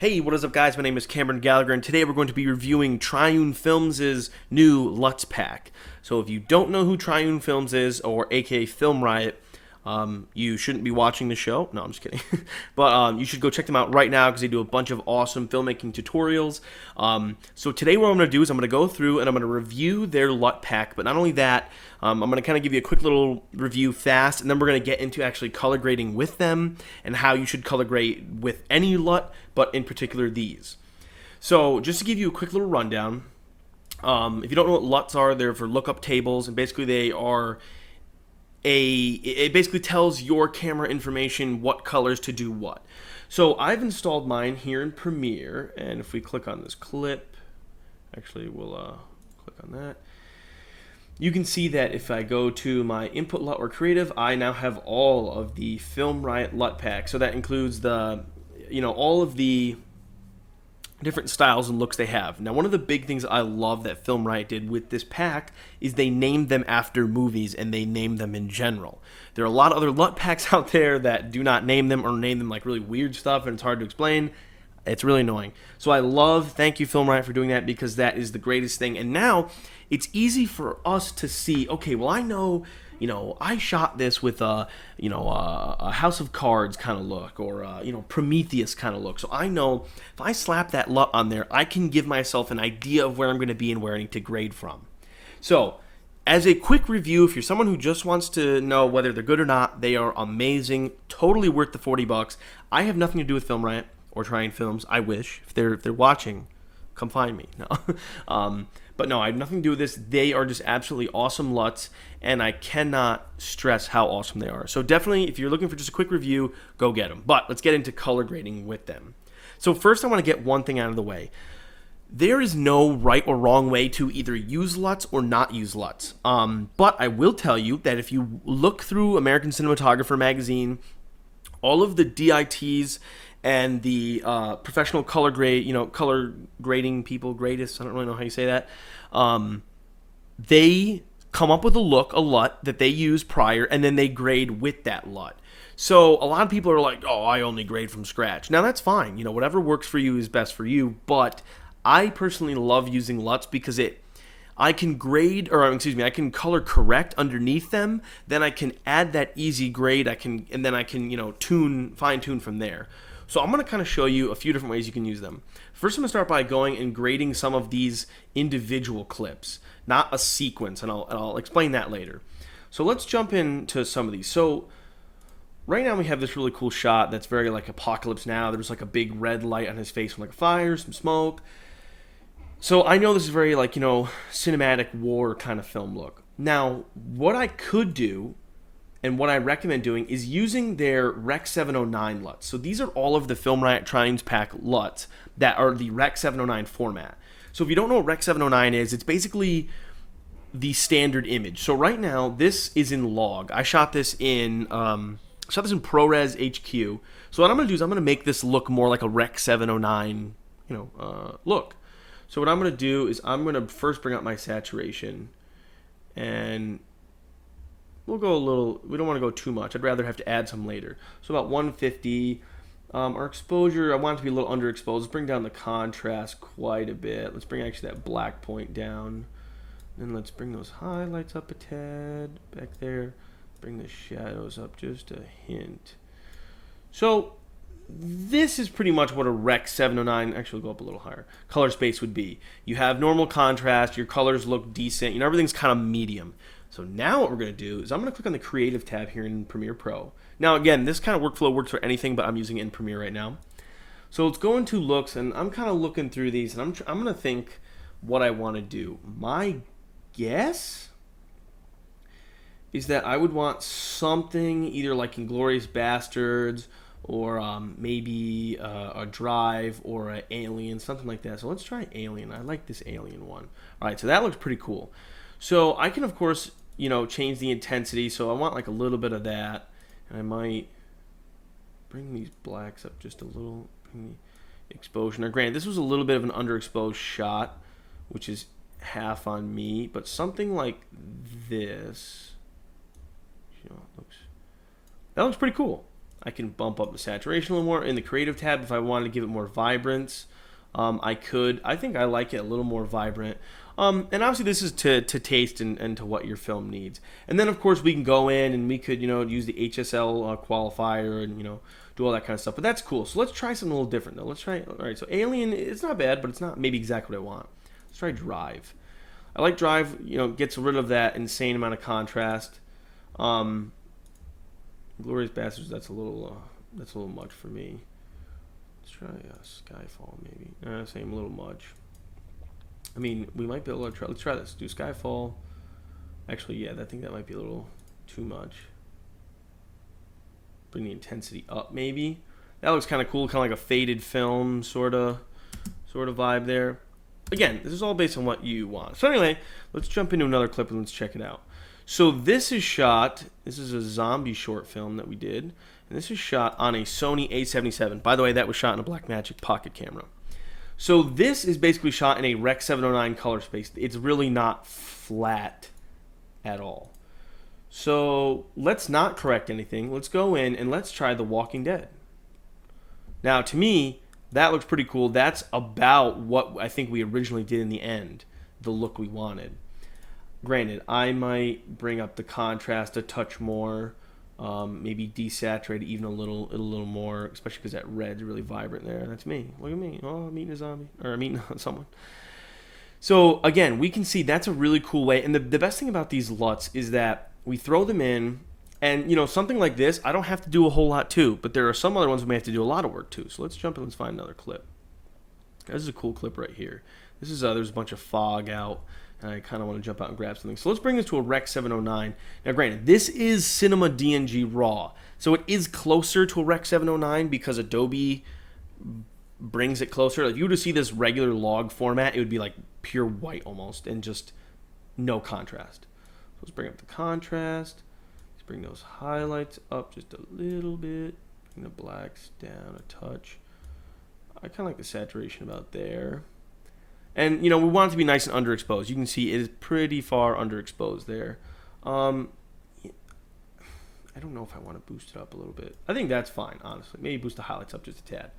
Hey, what is up guys? My name is Cameron Gallagher and today we're going to be reviewing Triune Films' new LUTs pack. So if you don't know who Triune Films is, or aka Film Riot, you shouldn't be watching the show. No, I'm just kidding. But you should go check them out right now because they do a bunch of awesome filmmaking tutorials. So today what I'm going to do is I'm going to go through and I'm going to review their LUT pack. But not only that, I'm going to kind of give you a quick little review fast, and then we're going to get into actually color grading with them and how you should color grade with any LUT, but in particular these. So just to give you a quick little rundown, if you don't know what LUTs are, they're for lookup tables, and basically they are it basically tells your camera information what colors to do what. So I've installed mine here in Premiere, and if we click on this clip, actually we'll click on that. You can see that if I go to my input LUT or creative, I now have all of the Film Riot LUT pack. So that includes the, all of the different styles and looks they have. Now, one of the big things I love that Film Riot did with this pack is they named them after movies, and they named them in general. There are a lot of other LUT packs out there that do not name them, or name them like really weird stuff, and it's hard to explain. It's really annoying. So thank you Film Riot for doing that, because that is the greatest thing. And now it's easy for us to see, okay, well, I know, I shot this with a House of Cards kind of look, or Prometheus kind of look. So I know if I slap that LUT on there, I can give myself an idea of where I'm going to be and where I need to grade from. So as a quick review, if you're someone who just wants to know whether they're good or not, they are amazing, totally worth the $40. I have nothing to do with Film Riot or Triune Films. I wish. If they're watching, come find me. No. But no, I have nothing to do with this. They are just absolutely awesome LUTs, and I cannot stress how awesome they are. So definitely, if you're looking for just a quick review, go get them. But let's get into color grading with them. So first, I want to get one thing out of the way. There is no right or wrong way to either use LUTs or not use LUTs. But I will tell you that if you look through American Cinematographer magazine, all of the DITs and the professional color grading people, gradists, I don't really know how you say that, they come up with a LUT that they use prior, and then they grade with that LUT. So a lot of people are like, oh, I only grade from scratch. Now that's fine. Whatever works for you is best for you, but I personally love using LUTs because I can I can color correct underneath them, then I can add that easy grade, and then I can, fine tune from there. So I'm going to kind of show you a few different ways you can use them. First, I'm going to start by going and grading some of these individual clips, not a sequence, and I'll explain that later. So let's jump into some of these. So right now we have this really cool shot that's very like Apocalypse Now. There's like a big red light on his face from like a fire, some smoke. So I know this is very like, cinematic war kind of film look. Now, what I could do and what I recommend doing is using their Rec 709 LUTs. So these are all of the Film Riot Triune's pack LUTs that are the Rec 709 format. So if you don't know what Rec 709 is, it's basically the standard image. So right now, this is in log. I shot this in ProRes HQ. So what I'm going to do is I'm going to make this look more like a Rec 709, look. So what I'm going to do is I'm going to first bring up my saturation, and we'll go we don't want to go too much. I'd rather have to add some later. So about 150. Our exposure, I want it to be a little underexposed. Let's bring down the contrast quite a bit. Let's bring actually that black point down. And let's bring those highlights up a tad back there. Bring the shadows up just a hint. So this is pretty much what a Rec 709, actually go up a little higher, color space would be. You have normal contrast, your colors look decent, everything's kind of medium. So now what we're going to do is I'm going to click on the Creative tab here in Premiere Pro. Now again, this kind of workflow works for anything, but I'm using it in Premiere right now. So let's go into looks, and I'm kind of looking through these, and I'm going to think what I want to do. My guess is that I would want something either like Inglourious Bastards, or maybe a Drive, or an Alien, something like that. So let's try Alien. I like this Alien one. All right, so that looks pretty cool. So I can, of course, change the intensity. So I want like a little bit of that. And I might bring these blacks up just a little. Bring the exposure. Now, granted, this was a little bit of an underexposed shot, which is half on me. But something like this, that looks pretty cool. I can bump up the saturation a little more. In the creative tab, if I wanted to give it more vibrance, I could. I think I like it a little more vibrant. And obviously this is to taste and to what your film needs. And then of course we can go in and we could, use the HSL qualifier and, do all that kind of stuff. But that's cool. So let's try something a little different though. Let's try, all right, so Alien, it's not bad, but it's not maybe exactly what I want. Let's try Drive. I like Drive, gets rid of that insane amount of contrast. Glorious Bastards, that's a little much for me. Let's try Skyfall maybe. Same, a little much. I mean, we might be able to try. Let's try this. Do Skyfall. Actually, yeah, I think that might be a little too much. Bring the intensity up, maybe. That looks kind of cool, kind of like a faded film sort of vibe there. Again, this is all based on what you want. So anyway, let's jump into another clip and let's check it out. So this is shot. This is a zombie short film that we did, and this is shot on a Sony A77. By the way, that was shot in a Blackmagic pocket camera. So this is basically shot in a Rec 709 color space. It's really not flat at all. So let's not correct anything. Let's go in and let's try The Walking Dead. Now, to me, that looks pretty cool. That's about what I think we originally did in the end, the look we wanted. Granted, I might bring up the contrast a touch more. Maybe desaturate it even a little more, especially because that red's really vibrant there. That's me. Look at me. Oh, I'm eating a zombie. Or I'm eating someone. So, again, we can see that's a really cool way. And the best thing about these LUTs is that we throw them in, and, something like this, I don't have to do a whole lot to. But there are some other ones we may have to do a lot of work to. So let's jump in and let's find another clip. This is a cool clip right here. This is, there's a bunch of fog out. And I kind of want to jump out and grab something. So let's bring this to a Rec 709. Now, granted, this is Cinema DNG RAW. So it is closer to a Rec 709 because Adobe brings it closer. Like, if you were to see this regular log format, it would be like pure white almost and just no contrast. So let's bring up the contrast. Let's bring those highlights up just a little bit. Bring the blacks down a touch. I kind of like the saturation about there. And, we want it to be nice and underexposed. You can see it is pretty far underexposed there. I don't know if I want to boost it up a little bit. I think that's fine, honestly. Maybe boost the highlights up just a tad.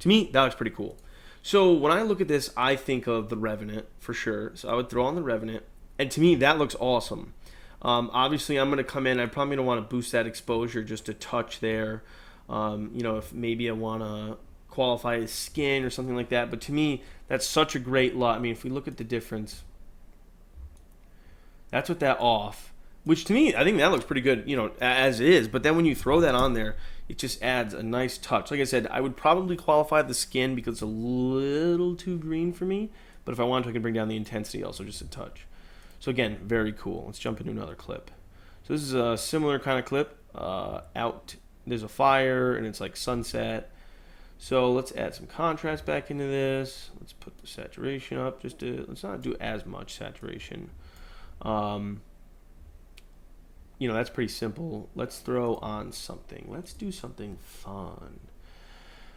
To me, that looks pretty cool. So when I look at this, I think of The Revenant for sure. So I would throw on The Revenant. And to me, that looks awesome. Obviously, I'm going to come in. I probably don't want to boost that exposure just a touch there. If maybe I want to qualify as skin or something like that. But to me, that's such a great LUT. I mean, if we look at the difference, that's with that off, which to me, I think that looks pretty good, as is. But then when you throw that on there, it just adds a nice touch. Like I said, I would probably qualify the skin because it's a little too green for me. But if I wanted to, I can bring down the intensity also just a touch. So again, very cool. Let's jump into another clip. So this is a similar kind of clip. There's a fire and it's like sunset. So let's add some contrast back into this. Let's put the saturation up. Let's not do as much saturation. That's pretty simple. Let's throw on something. Let's do something fun.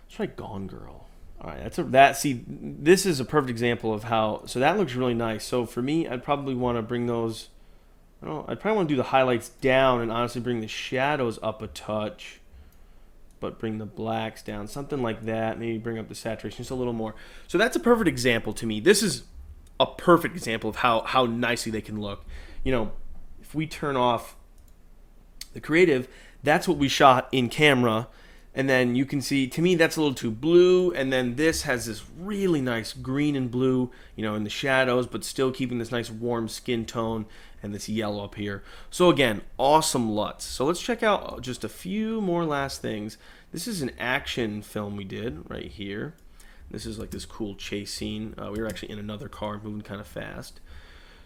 Let's try Gone Girl. All right, this is a perfect example of how. So that looks really nice. So for me, I'd probably want to bring those. I'd probably want to do the highlights down and honestly bring the shadows up a touch. But bring the blacks down, something like that. Maybe bring up the saturation just a little more. So that's a perfect example to me. This is a perfect example of how nicely they can look. If we turn off the creative, that's what we shot in camera. And then you can see, to me, that's a little too blue. And then this has this really nice green and blue, in the shadows, but still keeping this nice warm skin tone and this yellow up here. So again, awesome LUTs. So let's check out just a few more last things. This is an action film we did right here. This is like this cool chase scene. We were actually in another car moving kind of fast.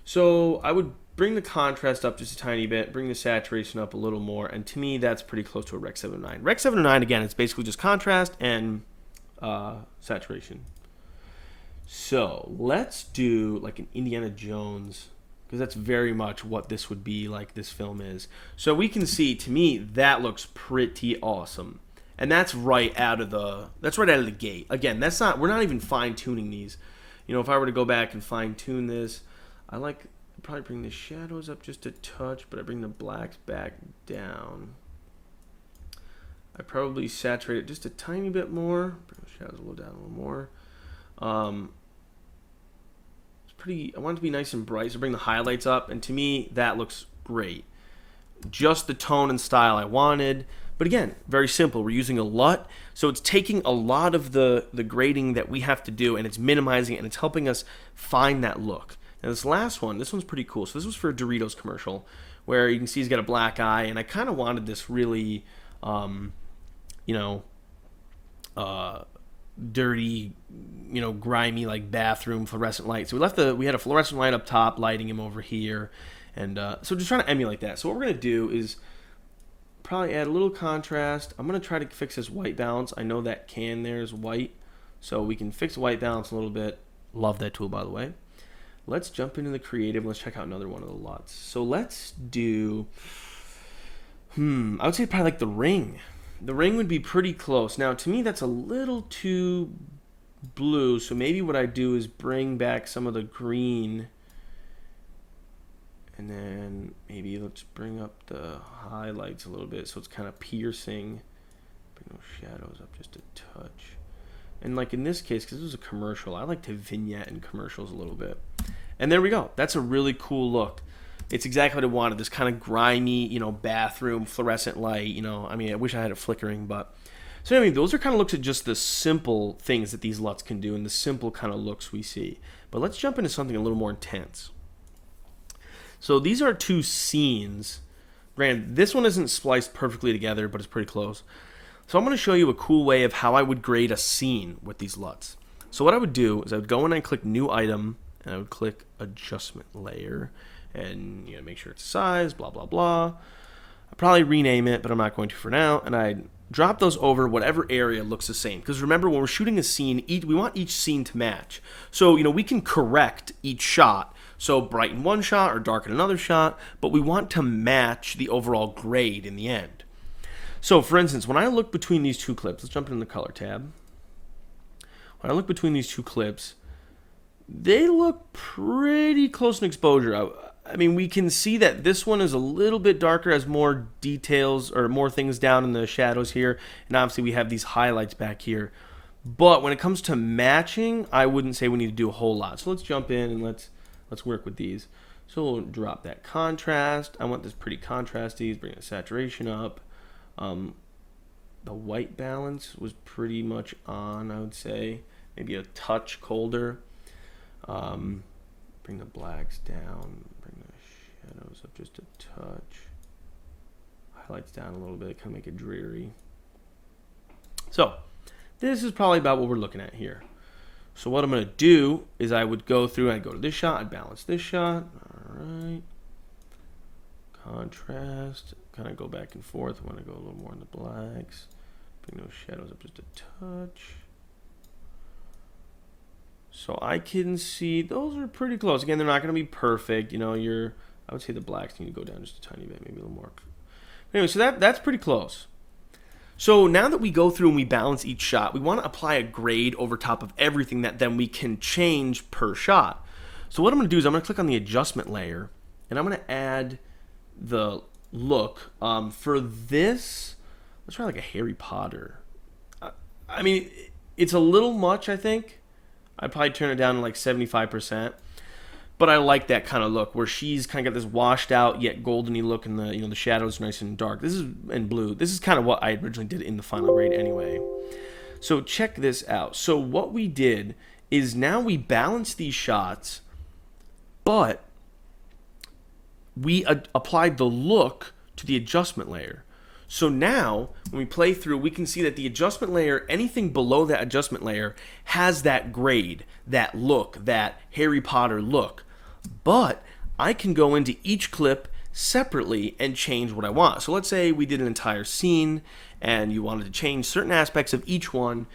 So I would bring the contrast up just a tiny bit, bring the saturation up a little more, and to me, that's pretty close to a Rec 709. Rec 709, again, it's basically just contrast and saturation. So let's do like an Indiana Jones, because that's very much what this would be like this film is. So we can see, to me, that looks pretty awesome. And that's right out of the gate. Again, we're not even fine-tuning these. If I were to go back and fine-tune this, I'd probably bring the shadows up just a touch, but I bring the blacks back down. I probably saturate it just a tiny bit more. Bring the shadows a little down a little more. It's pretty. I want it to be nice and bright, so bring the highlights up, and to me that looks great. Just the tone and style I wanted. But again, very simple. We're using a LUT, so it's taking a lot of the grading that we have to do, and it's minimizing it, and it's helping us find that look. Now this last one, this one's pretty cool. So this was for a Doritos commercial, where you can see he's got a black eye, and I kind of wanted this really, dirty, grimy, like bathroom fluorescent light. So we had a fluorescent light up top, lighting him over here, and so just trying to emulate that. So what we're gonna do is probably add a little contrast. I'm gonna try to fix this white balance. I know that can there's white, so we can fix white balance a little bit. Love that tool, by the way. Let's jump into the creative. Let's check out another one of the LUTs. So let's do, I would say probably like the ring. The ring would be pretty close. Now, to me, that's a little too blue, so maybe what I do is bring back some of the green, and then maybe let's bring up the highlights a little bit so it's kind of piercing. Bring those shadows up just a touch. And like in this case, because this was a commercial, I like to vignette in commercials a little bit. And there we go. That's a really cool look. It's exactly what I wanted. This kind of grimy, bathroom fluorescent light. I wish I had it flickering, but so those are kind of looks at just the simple things that these LUTs can do and the simple kind of looks we see. But let's jump into something a little more intense. So these are two scenes. Granted, this one isn't spliced perfectly together, but it's pretty close. So I'm going to show you a cool way of how I would grade a scene with these LUTs. So what I would do is I would go in and click New Item, and I would click Adjustment Layer, and make sure it's size, blah, blah, blah. I'll probably rename it, but I'm not going to for now, and I'd drop those over whatever area looks the same. Because remember, when we're shooting a scene, we want each scene to match. So, we can correct each shot. So brighten one shot or darken another shot, but we want to match the overall grade in the end. So for instance, when I look between these two clips, let's jump into the color tab. When I look between these two clips, they look pretty close in exposure. We can see that this one is a little bit darker, has more details or more things down in the shadows here, and obviously we have these highlights back here. But when it comes to matching, I wouldn't say we need to do a whole lot. So let's jump in and let's work with these. So we'll drop that contrast. I want this pretty contrasty. Bring the saturation up. The white balance was pretty much on, I would say. Maybe a touch colder. Bring the blacks down. Bring the shadows up just a touch. Highlights down a little bit. Kind of make it dreary. So this is probably about what we're looking at here. So what I'm going to do is I would go through, I'd go to this shot, I'd balance this shot. All right. Contrast. Kind of go back and forth. I want to go a little more in the blacks. Bring those shadows up just a touch. So I can see those are pretty close. Again, they're not going to be perfect. I would say the blacks need to go down just a tiny bit, maybe a little more. Anyway, so that's pretty close. So now that we go through and we balance each shot, we want to apply a grade over top of everything that then we can change per shot. So what I'm going to do is I'm going to click on the adjustment layer, and I'm going to add the look. For this, let's try like a Harry Potter. It's a little much, I think. I'd probably turn it down to like 75%. But I like that kind of look where she's kind of got this washed out yet goldeny look, and the shadows are nice and dark. This is in blue. This is kind of what I originally did in the final grade anyway. So check this out. So what we did is now we balance these shots, but we applied the look to the adjustment layer. So now when we play through, we can see that the adjustment layer, anything below that adjustment layer, has that grade, that look, that Harry Potter look. But I can go into each clip separately and change what I want. So let's say we did an entire scene and you wanted to change certain aspects of each one.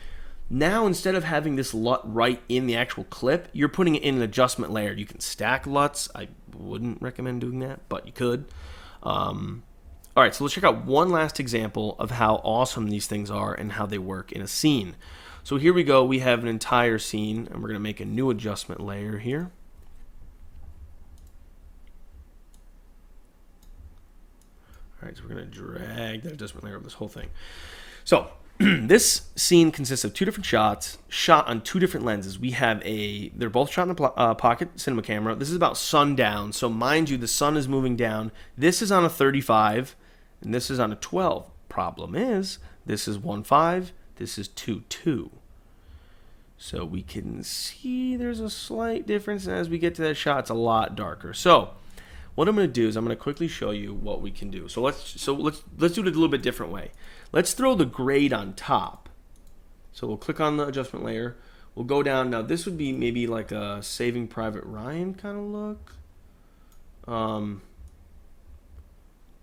Now, instead of having this LUT right in the actual clip, you're putting it in an adjustment layer. You can stack LUTs. I wouldn't recommend doing that, but you could. All right, so let's check out one last example of how awesome these things are and how they work in a scene. So here we go. We have an entire scene, and we're going to make a new adjustment layer here. All right, so we're going to drag that adjustment layer over this whole thing. So this scene consists of 2 different shots, shot on 2 different lenses. We have they're both shot in a pocket cinema camera. This is about sundown, so mind you, the sun is moving down. This is on a 35, and this is on a 12. Problem is, this is 1.5, this is 2.2. So we can see there's a slight difference, and as we get to that shot, it's a lot darker. So what I'm going to do is I'm going to quickly show you what we can do. So let's do it a little bit different way. Let's throw the grade on top. So we'll click on the adjustment layer. We'll go down. Now this would be maybe like a Saving Private Ryan kind of look. I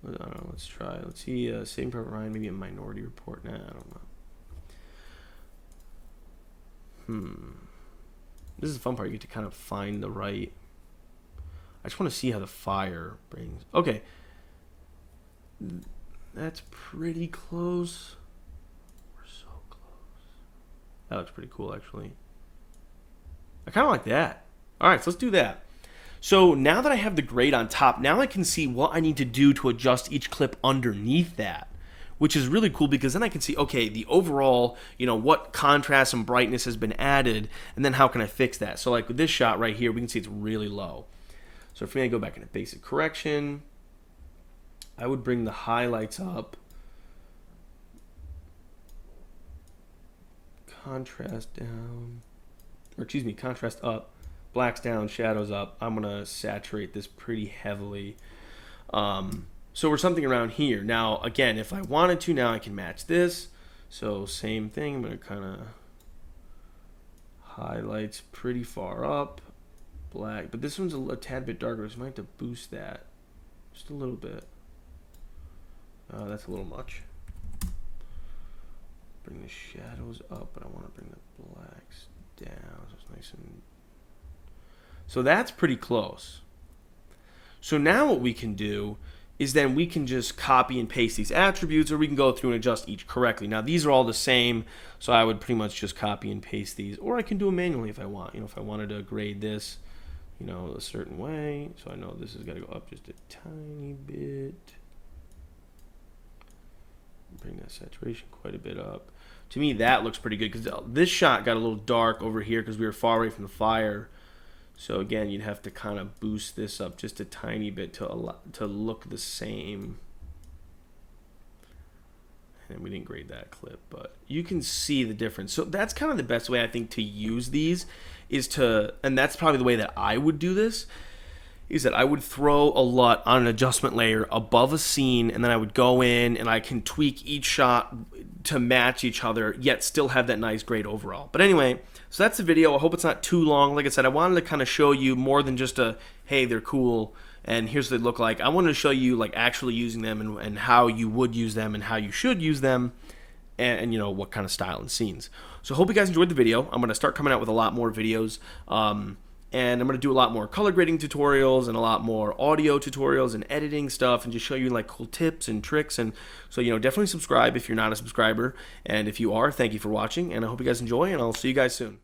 don't know, let's try. Let's see Saving Private Ryan, maybe a Minority Report. Nah, I don't know. This is the fun part. You get to kind of find the right. I just want to see how the fire brings. Okay. That's pretty close. We're so close. That looks pretty cool, actually. I kind of like that. All right, so let's do that. So now that I have the grade on top, now I can see what I need to do to adjust each clip underneath that, which is really cool because then I can see, okay, the overall, what contrast and brightness has been added, and then how can I fix that? So like with this shot right here, we can see it's really low. So for me, I go back into basic correction. I would bring the highlights up, contrast down, or excuse me, contrast up, blacks down, shadows up. I'm gonna saturate this pretty heavily. So we're something around here. Now, again, if I wanted to, now I can match this. So same thing, I'm gonna kind of highlights pretty far up, black, but this one's a tad bit darker, so I might have to boost that just a little bit. That's a little much. Bring the shadows up, but I want to bring the blacks down so it's nice and. So that's pretty close. So now what we can do is then we can just copy and paste these attributes, or we can go through and adjust each correctly. Now these are all the same, so I would pretty much just copy and paste these, or I can do them manually if I want. If I wanted to grade this, a certain way, so I know this has got to go up just a tiny bit. Bring that saturation quite a bit up. To me, that looks pretty good because this shot got a little dark over here because we were far away from the fire. So again, you'd have to kind of boost this up just a tiny bit to look the same. And we didn't grade that clip, but you can see the difference. So that's kind of the best way I think to use these is to, and that's probably the way that I would do this, is that I would throw a LUT on an adjustment layer above a scene, and then I would go in and I can tweak each shot to match each other, yet still have that nice grade overall. But anyway, so that's the video. I hope it's not too long. Like I said, I wanted to kind of show you more than just a, hey, they're cool, and here's what they look like. I wanted to show you like actually using them and how you would use them and how you should use them, and what kind of style and scenes. So I hope you guys enjoyed the video. I'm going to start coming out with a lot more videos. And I'm going to do a lot more color grading tutorials and a lot more audio tutorials and editing stuff and just show you like cool tips and tricks. And so, definitely subscribe if you're not a subscriber. And if you are, thank you for watching. And I hope you guys enjoy, and I'll see you guys soon.